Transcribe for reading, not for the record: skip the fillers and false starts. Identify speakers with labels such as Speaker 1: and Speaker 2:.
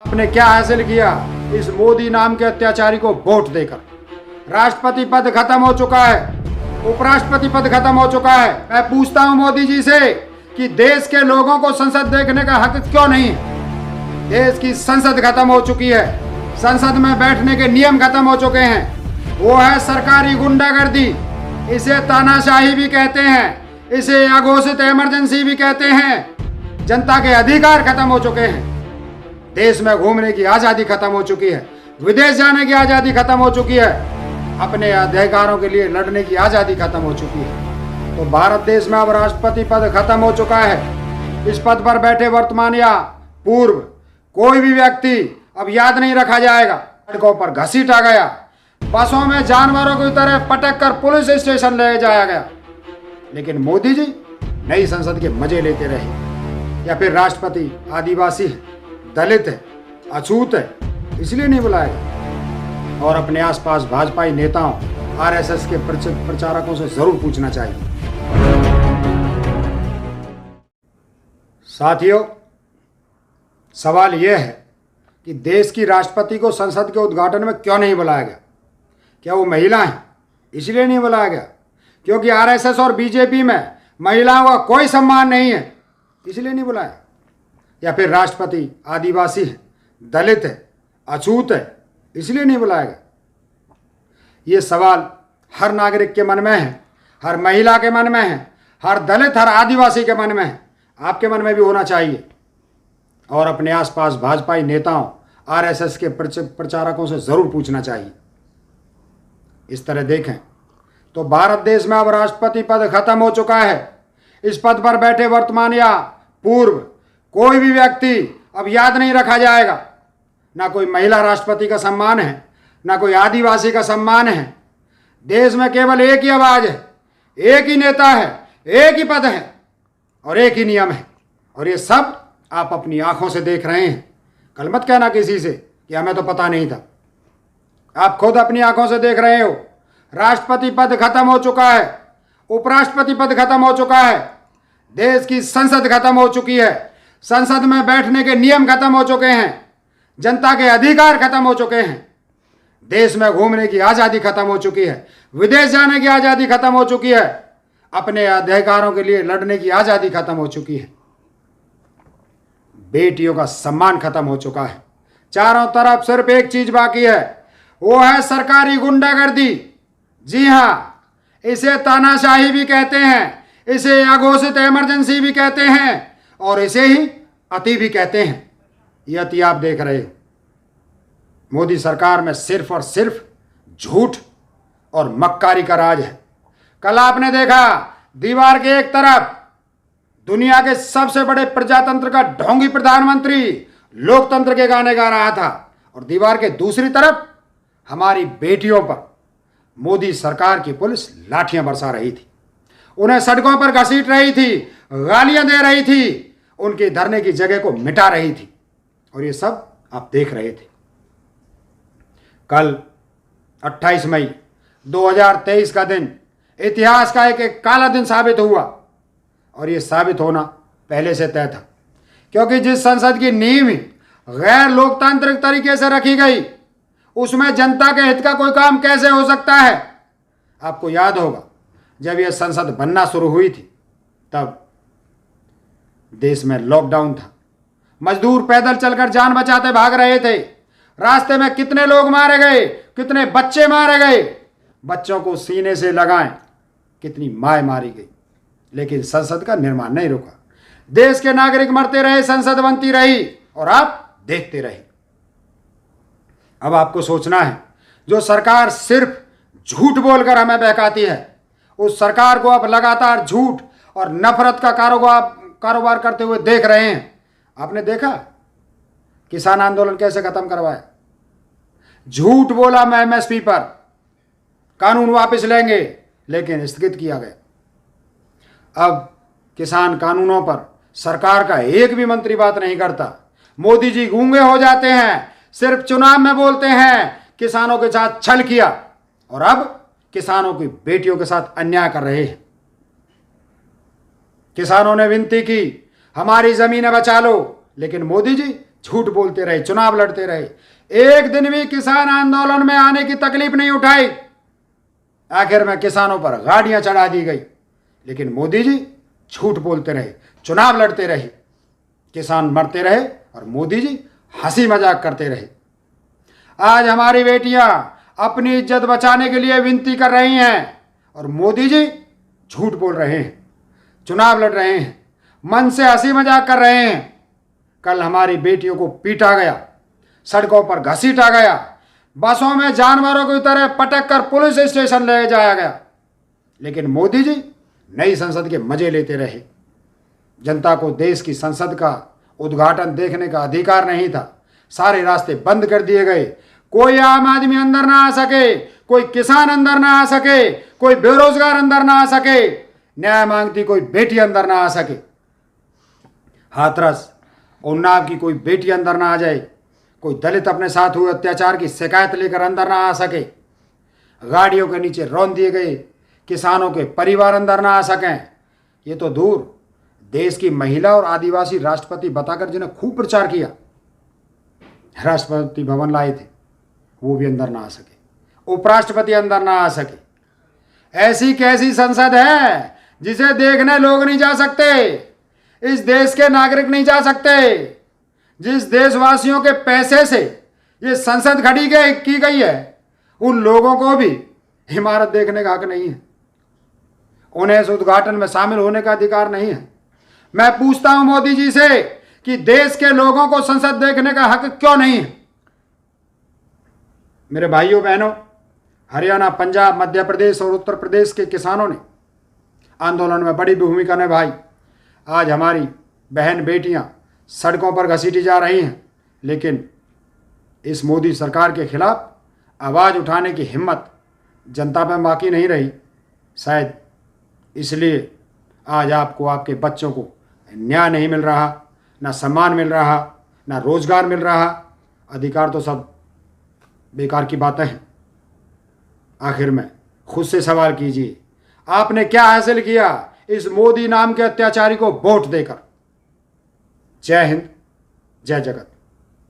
Speaker 1: आपने क्या हासिल किया इस मोदी नाम के अत्याचारी को वोट देकर? राष्ट्रपति पद खत्म हो चुका है, उपराष्ट्रपति पद खत्म हो चुका है। मैं पूछता हूं मोदी जी से कि देश के लोगों को संसद देखने का हक क्यों नहीं है? देश की संसद खत्म हो चुकी है, संसद में बैठने के नियम खत्म हो चुके हैं। वो है सरकारी गुंडागर्दी, इसे तानाशाही भी कहते हैं, इसे अघोषित इमरजेंसी भी कहते हैं। जनता के अधिकार खत्म हो चुके हैं, देश में घूमने की आज़ादी खत्म हो चुकी है, विदेश जाने की आज़ादी खत्म हो चुकी है, अपने अधिकारों के लिए लड़ने की आज़ादी खत्म हो चुकी है। तो भारत देश में अब राष्ट्रपति पद खत्म हो चुका है। इस पद पर बैठे वर्तमान या पूर्व कोई भी व्यक्ति अब याद नहीं रखा जाएगा। सड़कों पर घसीटा गया, बसों में जानवरों की तरह पटक कर पुलिस स्टेशन ले जाया गया, लेकिन मोदी जी नई संसद के मजे लेते रहे। या फिर राष्ट्रपति आदिवासी है, दलित है, अछूत है, इसलिए नहीं बुलाया? और अपने आसपास भाजपाई नेताओं, आरएसएस के प्रचारकों से जरूर पूछना चाहिए। साथियों, सवाल यह है कि देश की राष्ट्रपति को संसद के उद्घाटन में क्यों नहीं बुलाया गया? क्या वो महिला हैं इसलिए नहीं बुलाया गया? क्योंकि आरएसएस और बीजेपी में महिलाओं का कोई सम्मान नहीं है इसलिए नहीं बुलाया? या फिर राष्ट्रपति आदिवासी है, दलित है, अछूत है, इसलिए नहीं बुलाया गया? ये सवाल हर नागरिक के मन में है, हर महिला के मन में है, हर दलित, हर आदिवासी के मन में है, आपके मन में भी होना चाहिए। और अपने आसपास भाजपाई नेताओं, आरएसएस के प्रचारकों से जरूर पूछना चाहिए। इस तरह देखें तो भारत देश में अब राष्ट्रपति पद खत्म हो चुका है। इस पद पर बैठे वर्तमान या पूर्व कोई भी व्यक्ति अब याद नहीं रखा जाएगा। ना कोई महिला राष्ट्रपति का सम्मान है, ना कोई आदिवासी का सम्मान है। देश में केवल एक ही आवाज है, एक ही नेता है, एक ही पद है और एक ही नियम है। और ये सब आप अपनी आंखों से देख रहे हैं। कल मत कहना किसी से कि हमें तो पता नहीं था। आप खुद अपनी आंखों से देख रहे हो। राष्ट्रपति पद खत्म हो चुका है, उपराष्ट्रपति पद खत्म हो चुका है, देश की संसद खत्म हो चुकी है, संसद में बैठने के नियम खत्म हो चुके हैं, जनता के अधिकार खत्म हो चुके हैं, देश में घूमने की आज़ादी खत्म हो चुकी है, विदेश जाने की आज़ादी खत्म हो चुकी है, अपने अधिकारों के लिए लड़ने की आज़ादी खत्म हो चुकी है, बेटियों का सम्मान खत्म हो चुका है। चारों तरफ सिर्फ एक चीज बाकी है, वो है सरकारी गुंडागर्दी। जी हाँ, इसे तानाशाही भी कहते हैं, इसे अघोषित इमरजेंसी भी कहते हैं और इसे ही अति भी कहते हैं। ये अति आप देख रहे हो। मोदी सरकार में सिर्फ और सिर्फ झूठ और मक्कारी का राज है। कल आपने देखा दीवार के एक तरफ दुनिया के सबसे बड़े प्रजातंत्र का ढोंगी प्रधानमंत्री लोकतंत्र के गाने गा रहा था और दीवार के दूसरी तरफ हमारी बेटियों पर मोदी सरकार की पुलिस लाठियां बरसा रही थी, उन्हें सड़कों पर घसीट रही थी, गालियां दे रही थी, उनके धरने की जगह को मिटा रही थी और ये सब आप देख रहे थे। कल 28 मई 2023 का दिन इतिहास का एक काला दिन साबित हुआ और ये साबित होना पहले से तय था, क्योंकि जिस संसद की नींव गैर लोकतांत्रिक तरीके से रखी गई उसमें जनता के हित का कोई काम कैसे हो सकता है? आपको याद होगा जब यह संसद बनना शुरू हुई थी तब देश में लॉकडाउन था, मजदूर पैदल चलकर जान बचाते भाग रहे थे, रास्ते में कितने लोग मारे गए, कितने बच्चे मारे गए, बच्चों को सीने से लगाएं, कितनी माए मारी गई, लेकिन संसद का निर्माण नहीं रुका। देश के नागरिक मरते रहे, संसद बनती रही और आप देखते रहे। अब आपको सोचना है, जो सरकार सिर्फ झूठ बोलकर हमें बहकाती है, उस सरकार को अब लगातार झूठ और नफरत का कारोबार करते हुए देख रहे हैं। आपने देखा किसान आंदोलन कैसे खत्म करवाया? झूठ बोला मैं एमएसपी पर, कानून वापस लेंगे, लेकिन स्थगित किया गया। अब किसान कानूनों पर सरकार का एक भी मंत्री बात नहीं करता। मोदी जी गूंगे हो जाते हैं, सिर्फ चुनाव में बोलते हैं किसानों के साथ छल किया और अब किसानों की बेटियों के साथ अन्याय कर रहे हैं। किसानों ने विनती की हमारी जमीनें बचा लो, लेकिन मोदी जी झूठ बोलते रहे, चुनाव लड़ते रहे, एक दिन भी किसान आंदोलन में आने की तकलीफ नहीं उठाई। आखिर में किसानों पर गाड़ियां चढ़ा दी गई, लेकिन मोदी जी झूठ बोलते रहे, चुनाव लड़ते रहे, किसान मरते रहे और मोदी जी हंसी मजाक करते रहे। आज हमारी बेटियां अपनी इज्जत बचाने के लिए विनती कर रही हैं और मोदी जी झूठ बोल रहे हैं, चुनाव लड़ रहे हैं, मन से हंसी मजाक कर रहे हैं। कल हमारी बेटियों को पीटा गया, सड़कों पर घसीटा गया, बसों में जानवरों की तरह पटक कर पुलिस स्टेशन ले जाया गया, लेकिन मोदी जी नई संसद के मजे लेते रहे। जनता को देश की संसद का उद्घाटन देखने का अधिकार नहीं था, सारे रास्ते बंद कर दिए गए। कोई आम आदमी अंदर ना आ सके, कोई किसान अंदर ना आ सके, कोई बेरोजगार अंदर ना आ सके, न्याय मांगती कोई बेटी अंदर ना आ सके। हाथरस उन्नाव की कोई बेटी अंदर ना आ जाए, कोई दलित अपने साथ हुए अत्याचार की शिकायत लेकर अंदर ना आ सके, गाड़ियों के नीचे रौंद दिए गए किसानों के परिवार अंदर ना आ सकें। ये तो दूर, देश की महिला और आदिवासी राष्ट्रपति बताकर जिन्हें खूब प्रचार किया, राष्ट्रपति भवन लाए थे, वो भी अंदर ना आ सके, उपराष्ट्रपति अंदर ना आ सके। ऐसी कैसी संसद है जिसे देखने लोग नहीं जा सकते, इस देश के नागरिक नहीं जा सकते? जिस देशवासियों के पैसे से ये संसद खड़ी की गई है, उन लोगों को भी इमारत देखने का हक नहीं है, उन्हें इस उद्घाटन में शामिल होने का अधिकार नहीं है। मैं पूछता हूं मोदी जी से कि देश के लोगों को संसद देखने का हक क्यों नहीं है? मेरे भाइयों बहनों, हरियाणा, पंजाब, मध्य प्रदेश और उत्तर प्रदेश के किसानों ने आंदोलन में बड़ी भूमिका निभाई। आज हमारी बहन बेटियां सड़कों पर घसीटी जा रही हैं, लेकिन इस मोदी सरकार के खिलाफ आवाज़ उठाने की हिम्मत जनता में बाकी नहीं रही। शायद इसलिए आज आपको, आपके बच्चों को न्याय नहीं मिल रहा, ना सम्मान मिल रहा, ना रोजगार मिल रहा। अधिकार तो सब बेकार की बातें हैं। आखिर में खुद से सवाल कीजिए, आपने क्या हासिल किया इस मोदी नाम के अत्याचारी को वोट देकर? जय हिंद, जय जगत।